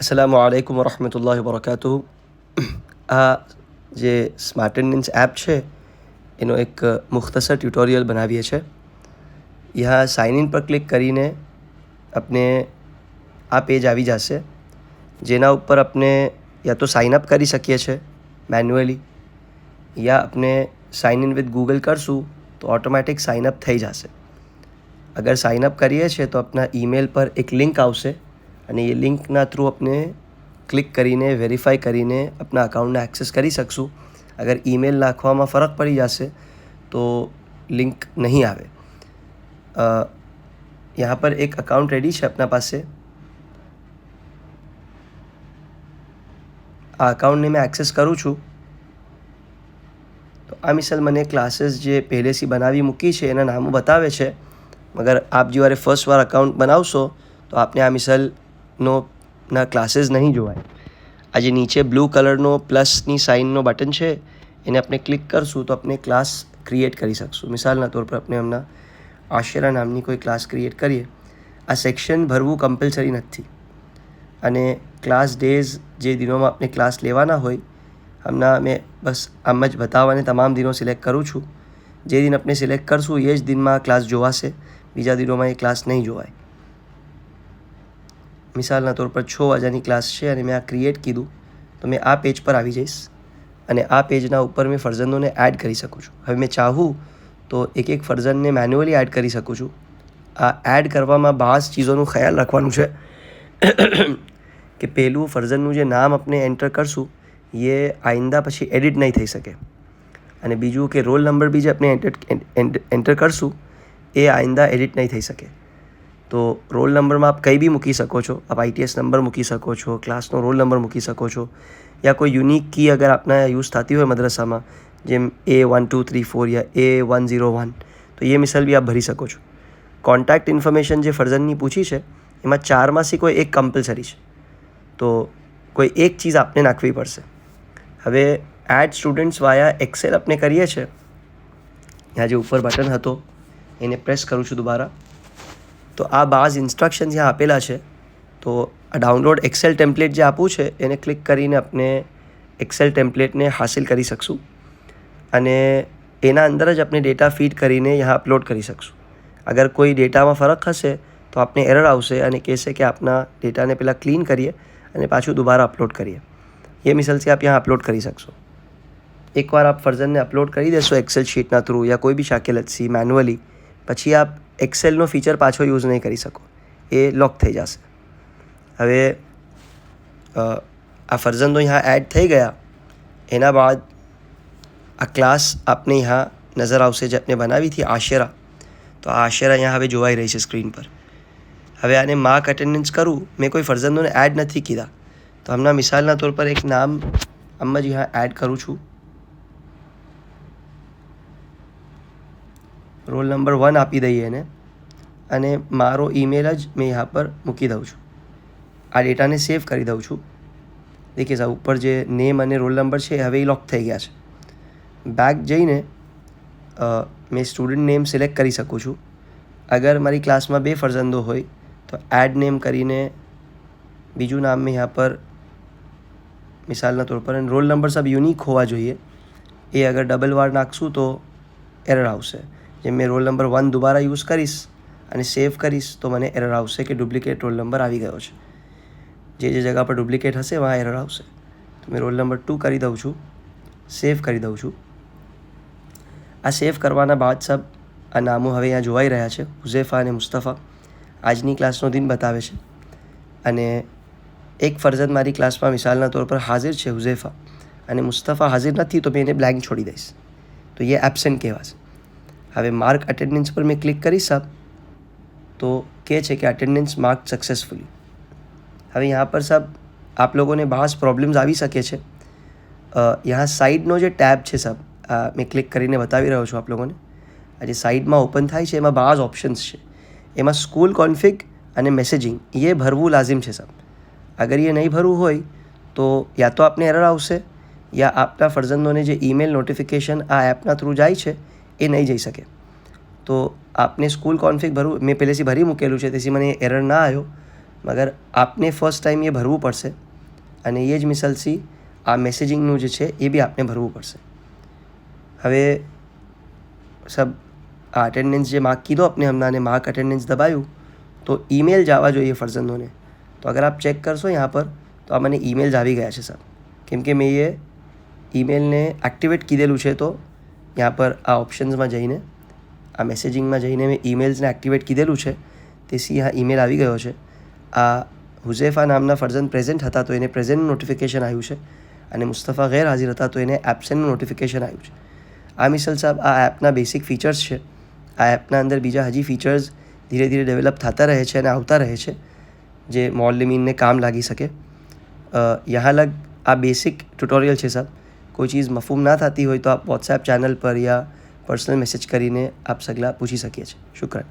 अस्सलामु अलैकुम वरहमतुल्लाहि वबरकातुहુ। આ જે સ્માર્ટ એટેન્ડન્સ એપ છે એનો એક મુખ્તસર ટ્યુટોરિयल બનાવીએ છીએ। यहाँ સાઇન ઇન પર ક્લિક કરીને આપણે આ પેજ આવી જશે, જેના ઉપર આપણે યા તો સાઇન અપ કરી શકીએ છીએ મેન્યુઅલી, યા આપણે સાઇન ઇન વિથ ગૂગલ કરશું તો ઓટોમેટિક સાઇન અપ થઈ જશે। અગર સાઇન અપ કરીએ છીએ તો આપણા ઈમેલ પર એક લિંક આવશે અને એ લિંકના થ્રુ આપણે ક્લિક કરીને વેરીફાઈ કરીને આપણા અકાઉન્ટને એક્સેસ કરી શકશું। અગર ઈમેલ નાખવામાં ફરક પડી જશે તો લિંક નહીં આવે। यहाँ पर एक अकाउंट रेडी है अपना पास से। आ अकाउंट ने मैं एक्सेस करूँ छूँ तो आ मिसल मैंने क्लासेस जे पहले से बनावी मूकी है एना नामों बतावे छे, मगर आप जो वारे फर्स्ट वार अकाउंट बनावशो तो आपने आ मिसल नो ना क्लासेस नहीं जोवाय। आज नीचे ब्लू कलरनो प्लसनी साइननो बटन है, એને આપણે ક્લિક કરશું તો આપણે ક્લાસ ક્રિએટ કરી શકશું। મિસાલના તौर પર આપણે હમણાં આશરા નામની કોઈ ક્લાસ ક્રિએટ કરીએ। આ સેક્શન ભરવું કમ્પલસરી નથી અને ક્લાસ ડેઝ જે દિનોમાં આપણે ક્લાસ લેવાના હોય હમણાં મેં બસ આમ જ બતાવવાને તમામ દિનો સિલેક્ટ કરું છું। જે દિન આપણે સિલેક્ટ કરશું એ જ દિનમાં ક્લાસ જોવાશે, બીજા દિનોમાં એ ક્લાસ નહીં જોવાય। મિસાલના તौर પર 6 વાગ્યાની ક્લાસ છે અને મેં આ ક્રિએટ કીધું તો મેં આ પેજ પર આવી જઈશ અને આ પેજના ઉપર મેં ફરજંદોને એડ કરી શકું છું। હવે મેં ચાહું તો એક એક ફરજંદને મેન્યુઅલી એડ કરી શકું છું। આ એડ કરવામાં બાસ ચીજોનું ખ્યાલ રાખવાનું છે કે પહેલું ફરજંદનું જે નામ આપણે એન્ટર કરશું એ આઈંદા પછી એડિટ નહીં થઈ શકે, અને બીજું કે રોલ નંબર બી જે આપણે એન્ટર કરશું એ આઈંદા એડિટ નહીં થઈ શકે। तो रोल नंबर में आप कई भी मूकी सको छो, आप ITS नंबर मूकी सको छो, क्लासनो रोल नंबर मूकी सको छो, या कोई यूनिक की अगर आपने यूज़ थती हो मदरसा में जेम A1234 या A101 तो ये मिसाल भी आप भरी सको छो। कॉन्टेक्ट इन्फॉर्मेशन जो फर्जननी पूछी है एम 4 में कोई एक कंपलसरी है, तो कोई एक चीज़ आपने नाखवी पड़े। हवे एड स्टूडेंट्स वाया एक्सेल अपने करिए छे। यहाँ जो ऊपर बटन हतो एने प्रेस करूँ छूँ दोबारा तो आ बाज इंस्ट्रक्शन यहाँ आपेला है। तो डाउनलोड एक्सेल टेम्पलेट जो आपू है એને क्लिक કરીને अपने एक्सेल टेम्पलेट ने हासिल करी सकशू અને એના અંદર જ આપણે ડેટા ફીડ કરીને यहाँ अपलोड કરી શકશું। अगर कोई डेटाમાં ફરક હશે તો આપણે એરર આવશે અને કહેશે કે આપના ડેટાને પહેલાં ક્લીન કરીએ અને પાછું दोबारा अपलोड करिए। ये मिसल से आप यहाँ अपलोड કરી શકશો। એકવાર आप ફરજનને अपलोड કરી દેશો एक्सेल शीटના થ્રુ या कोई भी શાકેલતથી મેન્યુઅલી, પછી आप एक्सेलનો ફીચર પાછો યુઝ નહીં કરી શકો, એ લોક થઈ જશે। હવે આ ફરજંદો यहाँ ऐड થઈ ગયા એના બાદ આ ક્લાસ આપને यहाँ નજર આવશે જે આપણે બનાવી थी આશરા। તો આ આશરા यहाँ હવે જોવાઈ રહી છે સ્ક્રીન પર। હવે આને માર્ક અટેન્ડન્સ કરું, મેં કોઈ ફરજંદોને ऐड નથી કીધા તો હમણાં મિસાલના તौर પર એક નામ આમ જ यहाँ ऐड કરું છું। रोल नंबर 1 आपी दईए ने अने मारो ईमेल ज मैं यहाँ पर मूकी दऊँ छूँ। आ डेटा ने सेव करी दऊँ छूँ। देखिए साहब ऊपर जो नेम अने रोल नंबर है हवे लॉक थई गया है। बैक जईने मैं स्टूडेंट नेम सिलेक्ट करी सकूँ छूँ। अगर मारी क्लास में 2 फरजंदो होय तो एड नेम करीने बीजू नाम में यहाँ पर मिसालना तौर पर रोल नंबर सब यूनिक होवा जोईए। ए अगर डबल वार नाखशुं तो एरर आवशे। जे मैं रोल नंबर 1 दोबारा यूज़ करीश અને સેવ કરીશ તો મને એરર આવશે કે ડુપ્લિકેટ રોલ નંબર આવી ગયો છે। જે જગા પર ડુપ્લિકેટ હશે વहाँ એરર આવશે। તો મેં રોલ નંબર 2 કરી દઉં છું, સેવ કરી દઉં છું। આ સેવ કરવાના બાદ સબ આ નામો હવે અહીંયા જોવાઈ રહ્યા છે, હુઝેફા અને મુસ્તફા। આજની ક્લાસનો દિન બતાવે છે અને એક ફરજંદ મારી ક્લાસમાં મિસાલના તौर પર હાજર છે હુઝેફા અને મુસ્તફા હાજર નથી તો મેં એને બ્લેન્ક છોડી દઈશ, તો ये એબસેન્ટ કહેવાશે। હવે માર્ક અટેન્ડન્સ પર મેં ક્લિક કરીશ સાહેબ तो कहे छे कि अटेन्डन्स मार्क सक्सेसफुली। हवे यहाँ पर सब आप लोगों ने बास प्रॉब्लम्स आवी सके छे। यहाँ साइडनो जो टैब है सब मैं क्लिक करीने बतावी रह्यो छुं आप लोगों ने। आज साइड में ओपन थाय छे एमां बाज ऑप्शन्स है, एमां स्कूल कॉन्फिग अने मैसेजिंग ये भरवू लाजिम है सब। अगर ये नहीं भरवू होय तो या तो आपने एरर आवशे या आपना फरजंदोने जो ईमेल नोटिफिकेशन आ एपना थ्रू जाय छे ए नहीं जई सके। तो आपने स्कूल कॉन्फिग भरू मैं पहले से भरी मूकेलू है, तेसी मैंने एरर ना आयो મગર આપને ફર્સ્ટ ટાઈમ એ ભરવું પડશે અને એ જ મિસલથી આ મેસેજિંગનું જે છે એ બી આપને ભરવું પડશે. હવે સબ આ અટેન્ડન્સ જે માર્ક કીધો આપને હમણાં ને માર્ક અટેન્ડન્સ દબાયું તો ઈમેલ જવા જોઈએ ફરજંદોને. તો અગર આપ ચેક કરશો यहाँ પર તો આ મને ઈમેલ્સ આવી ગયા છે સર, કેમ કે મેં એ ઈમેલને એક્ટિવેટ કીધેલું છે. તો यहाँ પર આ ઓપ્શન્સમાં જઈને આ મેસેજિંગમાં જઈને મેં ઈમેલ્સને એક્ટિવેટ કીધેલું છે, તેથી આ ઈમેલ આવી ગયો છે. આ હુઝેફા નામના ફરજંદ પ્રેઝન્ટ હતા તો એને પ્રેઝન્ટ નોટિફિકેશન આવ્યું છે અને મુસ્તફા ગેરહાજર હતા તો એને એબસેન્ટનું નોટિફિકેશન આવ્યું છે. આ મિસલ સાહેબ આ એપના બેસિક ફીચર્સ છે. આ એપના અંદર બીજા હજી ફીચર્સ ધીરે ધીરે ડેવલપ થતા રહે છે અને આવતા રહે છે જે મોલ્લિમીનને કામ લાગી શકે. यहाँ लग આ બેસિક ટ્યુટોરિયલ છે સાહેબ. કોઈ ચીज़ મફહૂમ ના થતી હોય તો આપ વોટ્સએપ ચેનલ પર યા પર્સનલ મેસેજ કરીને આપ સગલા પૂછી શકીએ છીએ. શુક્રન.